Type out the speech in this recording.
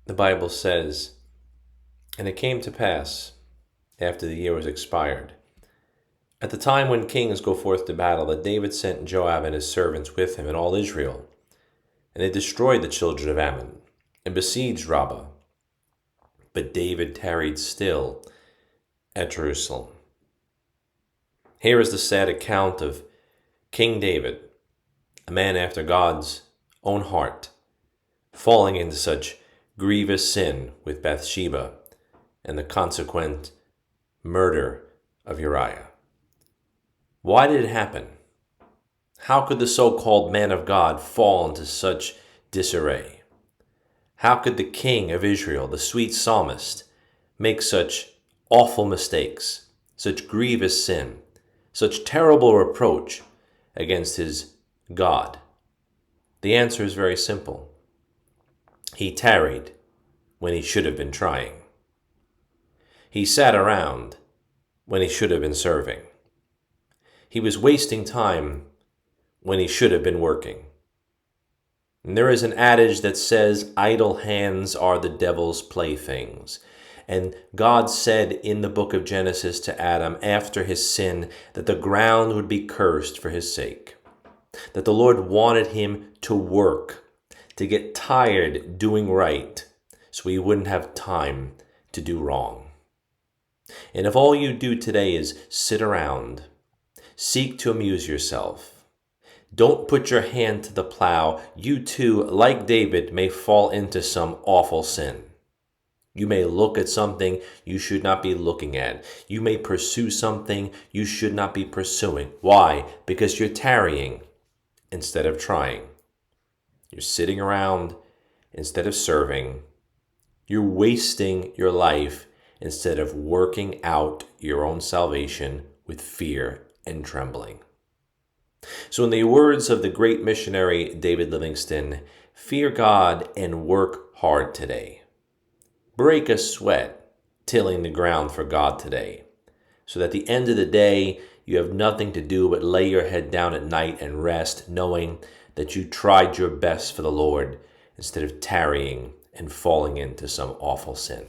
The Bible says, "And it came to pass, after the year was expired, at the time when kings go forth to battle, that David sent Joab and his servants with him and all Israel. And they destroyed the children of Ammon, and besieged Rabbah. But David tarried still at Jerusalem." Here is the sad account of King David, a man after God's own heart, falling into such grievous sin with Bathsheba and the consequent murder of Uriah. Why did it happen? How could the so-called man of God fall into such disarray? How could the king of Israel, the sweet psalmist, make such awful mistakes, such grievous sin, such terrible reproach against his God? The answer is very simple. He tarried when he should have been trying. He sat around when he should have been serving. He was wasting time when he should have been working. And there is an adage that says, idle hands are the devil's playthings. And God said in the book of Genesis to Adam after his sin that the ground would be cursed for his sake. That the Lord wanted him to work, to get tired doing right, so he wouldn't have time to do wrong. And if all you do today is sit around, seek to amuse yourself, don't put your hand to the plow, you too, like David, may fall into some awful sin. You may look at something you should not be looking at. You may pursue something you should not be pursuing. Why? Because you're tarrying instead of trying. You're sitting around instead of serving. You're wasting your life instead of working out your own salvation with fear and trembling. So in the words of the great missionary David Livingstone, fear God and work hard today. Break a sweat tilling the ground for God today, so that at the end of the day, you have nothing to do but lay your head down at night and rest, knowing that you tried your best for the Lord instead of tarrying and falling into some awful sin.